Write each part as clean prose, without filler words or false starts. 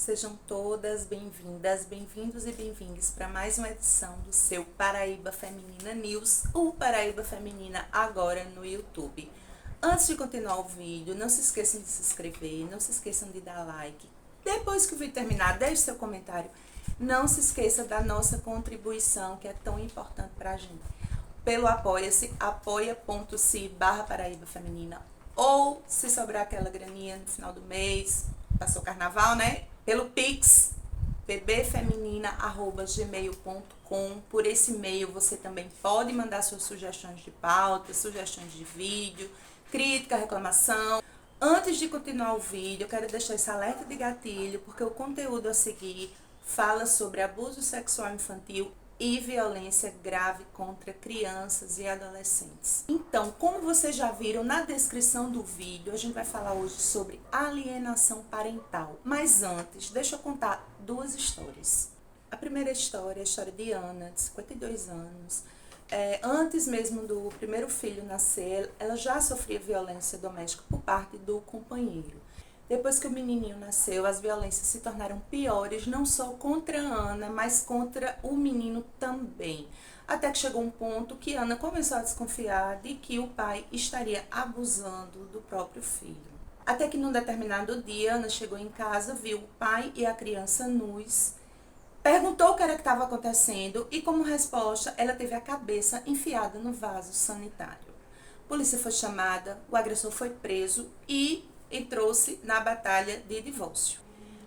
Sejam todas bem-vindas, bem-vindos e bem-vindas para mais uma edição do seu Paraíba Feminina News, o Paraíba Feminina agora no YouTube. Antes de continuar o vídeo, não se esqueçam de se inscrever, não se esqueçam de dar like. Depois que o vídeo terminar, deixe seu comentário. Não se esqueça da nossa contribuição, que é tão importante para a gente. Pelo Apoia-se, apoia.se/Paraíba Feminina. Ou, se sobrar aquela graninha no final do mês, passou carnaval, né? Pelo Pix, bbfeminina@gmail.com. Por esse e-mail você também pode mandar suas sugestões de pauta, sugestões de vídeo, crítica, reclamação. Antes de continuar o vídeo, eu quero deixar esse alerta de gatilho, porque o conteúdo a seguir fala sobre abuso sexual infantil e violência grave contra crianças e adolescentes. Então, como vocês já viram na descrição do vídeo, a gente vai falar hoje sobre alienação parental. Mas antes, deixa eu contar duas histórias. A primeira história é a história de Ana, de 52 anos. Antes mesmo do primeiro filho nascer, ela já sofria violência doméstica por parte do companheiro. Depois que o menininho nasceu, as violências se tornaram piores, não só contra a Ana, mas contra o menino também. Até que chegou um ponto que Ana começou a desconfiar de que o pai estaria abusando do próprio filho. Até que num determinado dia, Ana chegou em casa, viu o pai e a criança nus, perguntou o que era que estava acontecendo e, como resposta, ela teve a cabeça enfiada no vaso sanitário. A polícia foi chamada, o agressor foi preso e entrou-se na batalha de divórcio.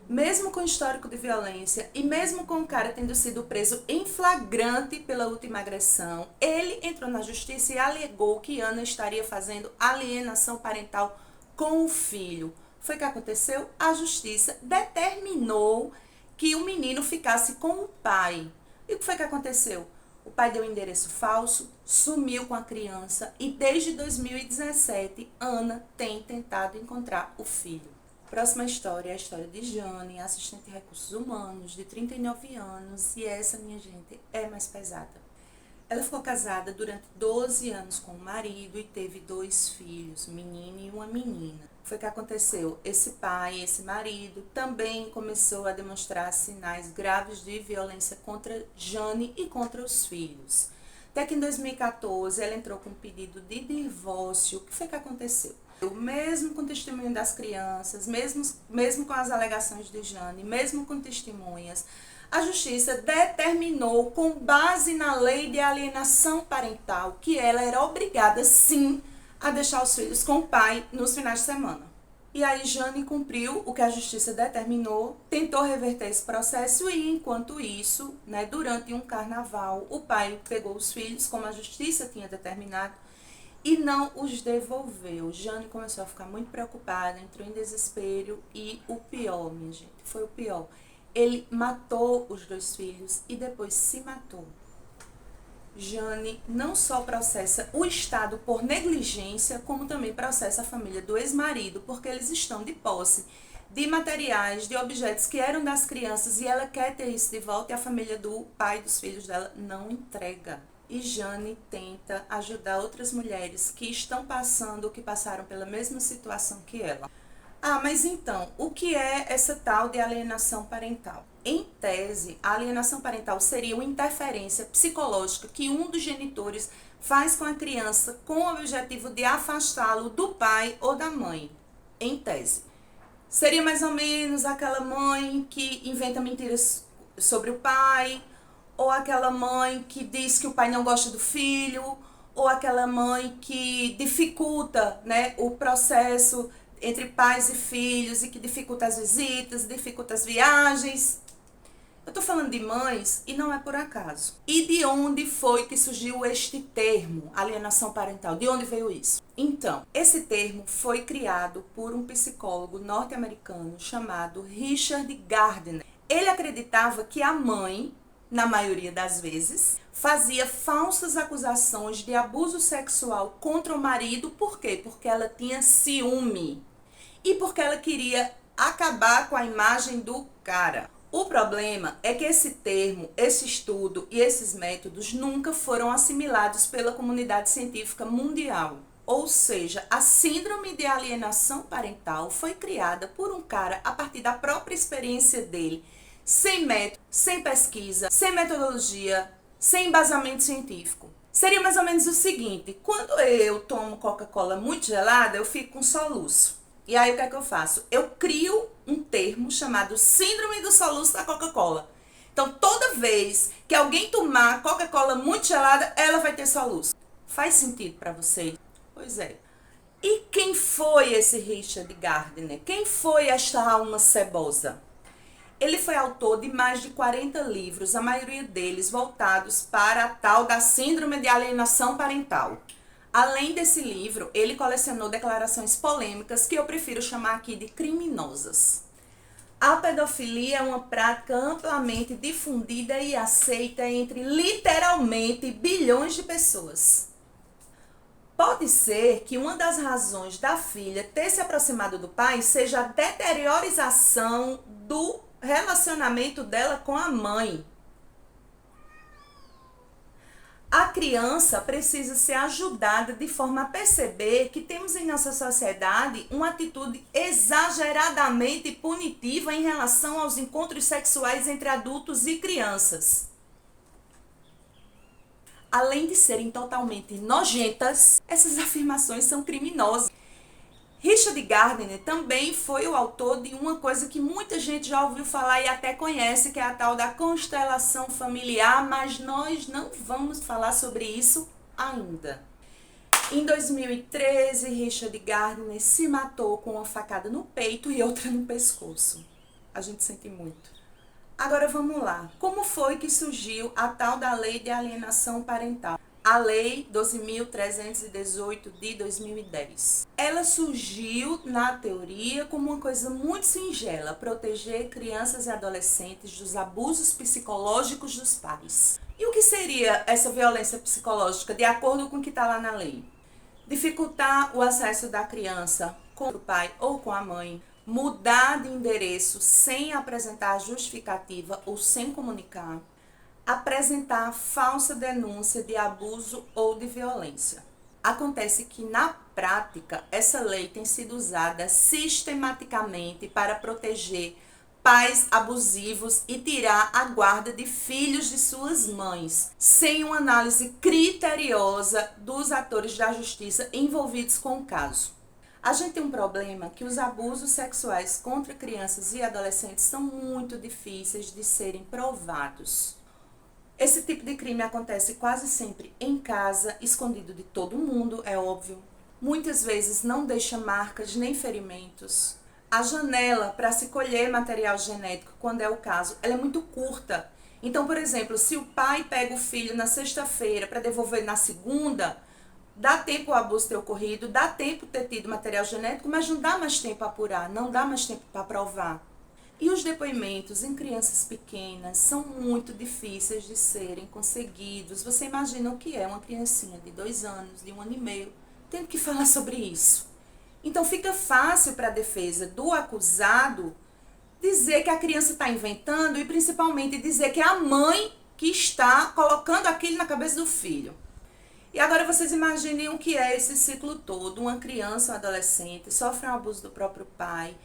Mesmo com histórico de violência e mesmo com o cara tendo sido preso em flagrante pela última agressão, ele entrou na justiça e alegou que Ana estaria fazendo alienação parental com o filho. Foi o que aconteceu? A justiça determinou que o menino ficasse com o pai. E o que foi que aconteceu? O pai deu um endereço falso, sumiu com a criança e desde 2017, Ana tem tentado encontrar o filho. Próxima história é a história de Jane, assistente de recursos humanos, de 39 anos, e essa, minha gente, é mais pesada. Ela ficou casada durante 12 anos com o marido e teve 2 filhos, um menino e uma menina. Foi o que aconteceu. Esse pai, esse marido, também começou a demonstrar sinais graves de violência contra Jane e contra os filhos. Até que em 2014 ela entrou com um pedido de divórcio. O que foi que aconteceu? Mesmo com o testemunho das crianças, mesmo com as alegações de Jane, mesmo com testemunhas, a justiça determinou, com base na lei de alienação parental, que ela era obrigada, sim, a deixar os filhos com o pai nos finais de semana. E aí Jane cumpriu o que a justiça determinou, tentou reverter esse processo e, enquanto isso, durante um carnaval, o pai pegou os filhos, como a justiça tinha determinado, e não os devolveu. Jane começou a ficar muito preocupada, entrou em desespero e o pior, minha gente, foi o pior. Ele matou os 2 filhos e depois se matou. Jane não só processa o Estado por negligência, como também processa a família do ex-marido, porque eles estão de posse de materiais, de objetos que eram das crianças e ela quer ter isso de volta e a família do pai dos filhos dela não entrega. E Jane tenta ajudar outras mulheres que estão passando ou que passaram pela mesma situação que ela. Mas então, o que é essa tal de alienação parental? Em tese, a alienação parental seria uma interferência psicológica que um dos genitores faz com a criança com o objetivo de afastá-lo do pai ou da mãe. Em tese. Seria mais ou menos aquela mãe que inventa mentiras sobre o pai, ou aquela mãe que diz que o pai não gosta do filho, ou aquela mãe que dificulta, o processo entre pais e filhos e que dificulta as visitas, dificulta as viagens. Eu tô falando de mães e não é por acaso. E de onde foi que surgiu este termo, alienação parental? De onde veio isso? Então, esse termo foi criado por um psicólogo norte-americano chamado Richard Gardner. Ele acreditava que a mãe, na maioria das vezes, fazia falsas acusações de abuso sexual contra o marido. Por quê? Porque ela tinha ciúme. E porque ela queria acabar com a imagem do cara. O problema é que esse termo, esse estudo e esses métodos nunca foram assimilados pela comunidade científica mundial. ou seja, a síndrome de alienação parental foi criada por um cara a partir da própria experiência dele, sem método, sem pesquisa, sem metodologia, sem embasamento científico. Seria mais ou menos o seguinte: quando eu tomo Coca-Cola muito gelada, eu fico com soluço. E aí o que é que eu faço? Eu crio um termo chamado síndrome do soluço da Coca-Cola. Então, toda vez que alguém tomar Coca-Cola muito gelada, ela vai ter soluço. Faz sentido para vocês? Pois é. E quem foi esse Richard Gardner? Quem foi esta alma cebosa? Ele foi autor de mais de 40 livros, a maioria deles voltados para a tal da síndrome de alienação parental. Além desse livro, ele colecionou declarações polêmicas que eu prefiro chamar aqui de criminosas. A pedofilia é uma prática amplamente difundida e aceita entre literalmente bilhões de pessoas. Pode ser que uma das razões da filha ter se aproximado do pai seja a deteriorização do relacionamento dela com a mãe. A criança precisa ser ajudada de forma a perceber que temos em nossa sociedade uma atitude exageradamente punitiva em relação aos encontros sexuais entre adultos e crianças. Além de serem totalmente nojentas, essas afirmações são criminosas. Richard Gardner também foi o autor de uma coisa que muita gente já ouviu falar e até conhece, que é a tal da constelação familiar, mas nós não vamos falar sobre isso ainda. Em 2013, Richard Gardner se matou com uma facada no peito e outra no pescoço. A gente sente muito. Agora vamos lá. Como foi que surgiu a tal da Lei de Alienação Parental? A Lei 12.318 de 2010. Ela surgiu, na teoria, como uma coisa muito singela: proteger crianças e adolescentes dos abusos psicológicos dos pais. E o que seria essa violência psicológica, de acordo com o que está lá na lei? Dificultar o acesso da criança com o pai ou com a mãe, mudar de endereço sem apresentar justificativa ou sem comunicar, apresentar falsa denúncia de abuso ou de violência. Acontece que, na prática, essa lei tem sido usada sistematicamente para proteger pais abusivos e tirar a guarda de filhos de suas mães, sem uma análise criteriosa dos atores da justiça envolvidos com o caso. A gente tem um problema que os abusos sexuais contra crianças e adolescentes são muito difíceis de serem provados. Esse tipo de crime acontece quase sempre em casa, escondido de todo mundo, é óbvio. Muitas vezes não deixa marcas nem ferimentos. A janela para se colher material genético, quando é o caso, ela é muito curta. Então, por exemplo, se o pai pega o filho na sexta-feira para devolver na segunda, dá tempo o abuso ter ocorrido, dá tempo ter tido material genético, mas não dá mais tempo para apurar, não dá mais tempo para provar. E os depoimentos em crianças pequenas são muito difíceis de serem conseguidos. Você imagina o que é uma criancinha de 2 anos, de 1 ano e meio, tendo que falar sobre isso. Então fica fácil para a defesa do acusado dizer que a criança está inventando e principalmente dizer que é a mãe que está colocando aquilo na cabeça do filho. E agora vocês imaginem o que é esse ciclo todo. Uma criança, um adolescente, sofre um abuso do próprio pai,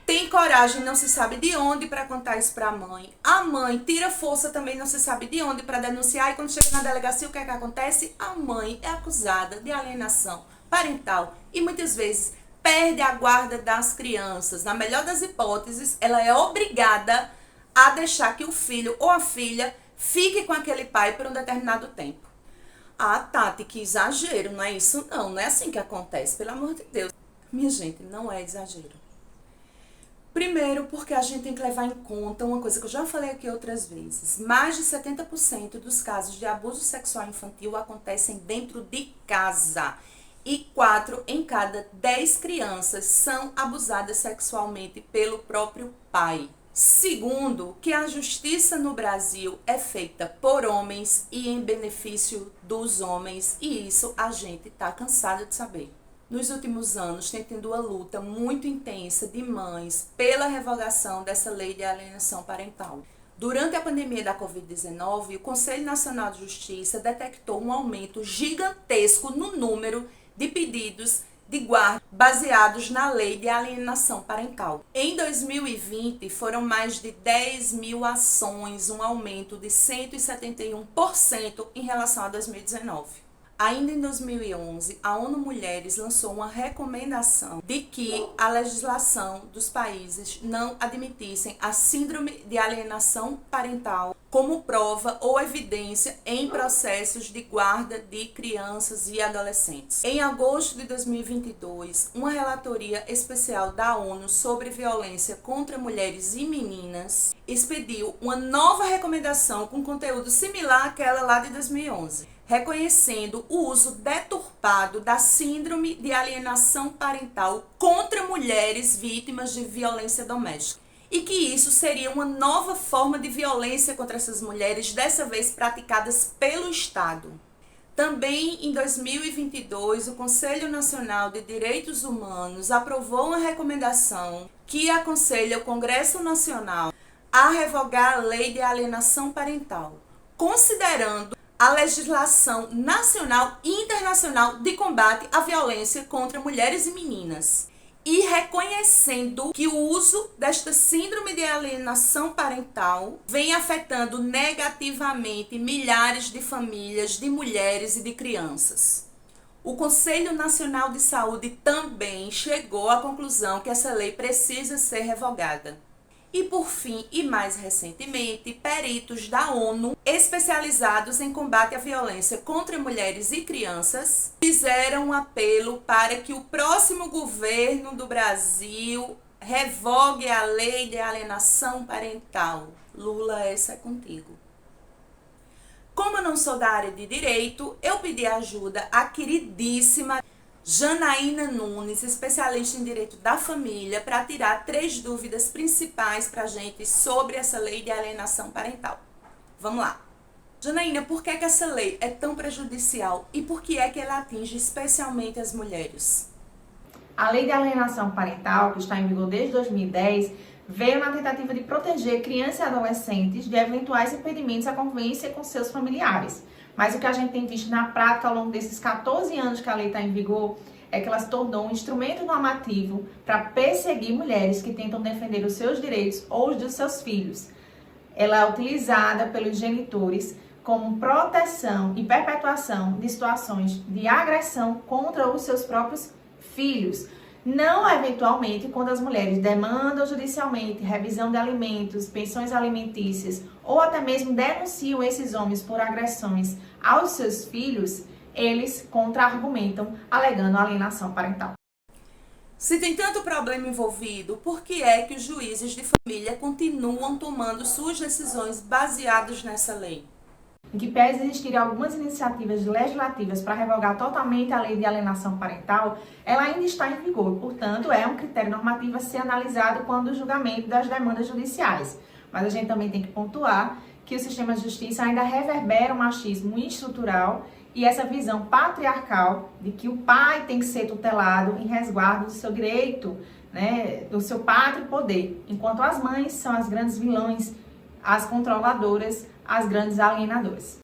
tem coragem, não se sabe de onde, para contar isso para a mãe. A mãe tira força também, não se sabe de onde, para denunciar. E quando chega na delegacia, o que é que acontece? A mãe é acusada de alienação parental e muitas vezes perde a guarda das crianças. Na melhor das hipóteses, ela é obrigada a deixar que o filho ou a filha fique com aquele pai por um determinado tempo. Ah, Tati, que exagero, não é isso não, não é assim que acontece, pelo amor de Deus. Minha gente, não é exagero. Primeiro, porque a gente tem que levar em conta uma coisa que eu já falei aqui outras vezes. Mais de 70% dos casos de abuso sexual infantil acontecem dentro de casa. E 4 em cada 10 crianças são abusadas sexualmente pelo próprio pai. Segundo, que a justiça no Brasil é feita por homens e em benefício dos homens. E isso a gente tá cansado de saber. Nos últimos anos, tem tido uma luta muito intensa de mães pela revogação dessa lei de alienação parental. Durante a pandemia da Covid-19, o Conselho Nacional de Justiça detectou um aumento gigantesco no número de pedidos de guarda baseados na lei de alienação parental. Em 2020, foram mais de 10 mil ações, um aumento de 171% em relação a 2019. Ainda em 2011, a ONU Mulheres lançou uma recomendação de que a legislação dos países não admitissem a síndrome de alienação parental como prova ou evidência em processos de guarda de crianças e adolescentes. Em agosto de 2022, uma relatoria especial da ONU sobre violência contra mulheres e meninas expediu uma nova recomendação com conteúdo similar àquela lá de 2011. Reconhecendo o uso deturpado da síndrome de alienação parental contra mulheres vítimas de violência doméstica. E que isso seria uma nova forma de violência contra essas mulheres, dessa vez praticadas pelo Estado. Também em 2022, o Conselho Nacional de Direitos Humanos aprovou uma recomendação que aconselha o Congresso Nacional a revogar a lei de alienação parental, considerando a legislação nacional e internacional de combate à violência contra mulheres e meninas e reconhecendo que o uso desta síndrome de alienação parental vem afetando negativamente milhares de famílias, de mulheres e de crianças. O Conselho Nacional de Saúde também chegou à conclusão que essa lei precisa ser revogada. E por fim, e mais recentemente, peritos da ONU, especializados em combate à violência contra mulheres e crianças, fizeram um apelo para que o próximo governo do Brasil revogue a lei de alienação parental. Lula, essa é contigo. Como eu não sou da área de direito, eu pedi ajuda à queridíssima Janaína Nunes, especialista em direito da família, para tirar 3 dúvidas principais para a gente sobre essa lei de alienação parental. Vamos lá. Janaína, por que essa lei é tão prejudicial e por que é que ela atinge especialmente as mulheres? A lei de alienação parental, que está em vigor desde 2010, veio na tentativa de proteger crianças e adolescentes de eventuais impedimentos à convivência com seus familiares. Mas o que a gente tem visto na prática ao longo desses 14 anos que a lei está em vigor é que ela se tornou um instrumento normativo para perseguir mulheres que tentam defender os seus direitos ou os dos seus filhos. Ela é utilizada pelos genitores como proteção e perpetuação de situações de agressão contra os seus próprios filhos. Não eventualmente quando as mulheres demandam judicialmente revisão de alimentos, pensões alimentícias ou até mesmo denunciam esses homens por agressões aos seus filhos, eles contra-argumentam alegando alienação parental. Se tem tanto problema envolvido, por que é que os juízes de família continuam tomando suas decisões baseadas nessa lei? Em que pese existirem algumas iniciativas legislativas para revogar totalmente a lei de alienação parental, ela ainda está em vigor, portanto, é um critério normativo a ser analisado quando o julgamento das demandas judiciais. Mas a gente também tem que pontuar que o sistema de justiça ainda reverbera o machismo estrutural e essa visão patriarcal de que o pai tem que ser tutelado em resguardo do seu direito, do seu pátrio poder, enquanto as mães são as grandes vilãs, as controladoras, as grandes alienadoras.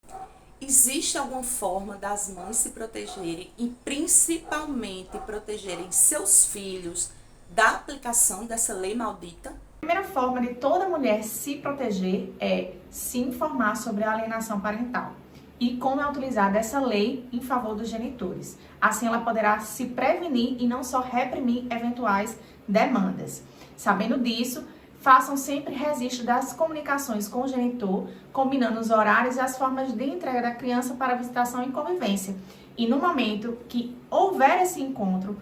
Existe alguma forma das mães se protegerem e principalmente protegerem seus filhos da aplicação dessa lei maldita? A primeira forma de toda mulher se proteger é se informar sobre a alienação parental e como é utilizada essa lei em favor dos genitores. Assim ela poderá se prevenir e não só reprimir eventuais demandas. Sabendo disso, façam sempre registro das comunicações com o genitor, combinando os horários e as formas de entrega da criança para visitação e convivência. E no momento que houver esse encontro,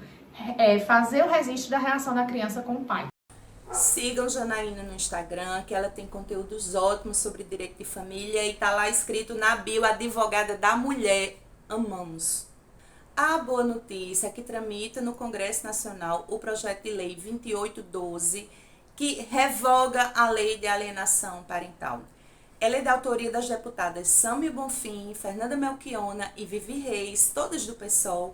fazer o registro da reação da criança com o pai. Sigam Janaína no Instagram, que ela tem conteúdos ótimos sobre direito de família e tá lá escrito na bio, advogada da mulher. Amamos. A boa notícia é que tramita no Congresso Nacional o projeto de lei 2812, que revoga a lei de alienação parental. Ela é da autoria das deputadas Sâmia Bonfim, Fernanda Melchiona e Vivi Reis, todas do PSOL.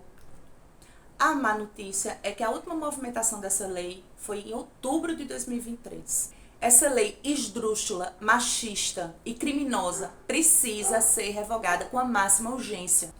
A má notícia é que a última movimentação dessa lei foi em outubro de 2023. Essa lei esdrúxula, machista e criminosa precisa ser revogada com a máxima urgência.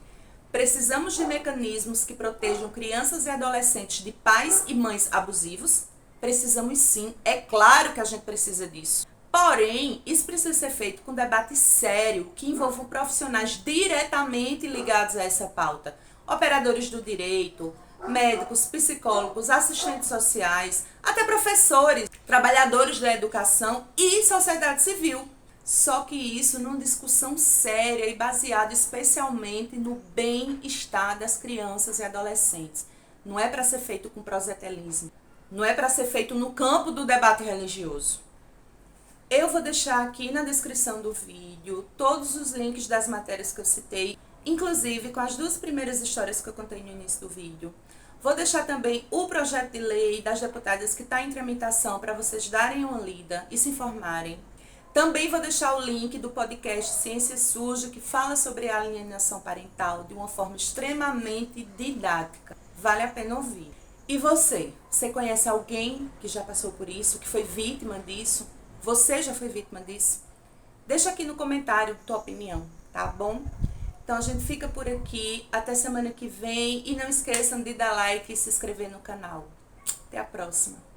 Precisamos de mecanismos que protejam crianças e adolescentes de pais e mães abusivos? Precisamos sim, é claro que a gente precisa disso. Porém, isso precisa ser feito com debate sério, que envolva profissionais diretamente ligados a essa pauta. Operadores do direito, médicos, psicólogos, assistentes sociais, até professores, trabalhadores da educação e sociedade civil. Só que isso numa discussão séria e baseada especialmente no bem-estar das crianças e adolescentes. Não é para ser feito com prosetelismo. Não é para ser feito no campo do debate religioso. Eu vou deixar aqui na descrição do vídeo todos os links das matérias que eu citei, inclusive com as 2 primeiras histórias que eu contei no início do vídeo. Vou deixar também o projeto de lei das deputadas que está em tramitação para vocês darem uma lida e se informarem. Também vou deixar o link do podcast Ciência Suja, que fala sobre a alienação parental de uma forma extremamente didática. Vale a pena ouvir. E você conhece alguém que já passou por isso, que foi vítima disso? Você já foi vítima disso? Deixa aqui no comentário tua opinião, tá bom? Então a gente fica por aqui, até semana que vem e não esqueçam de dar like e se inscrever no canal. Até a próxima!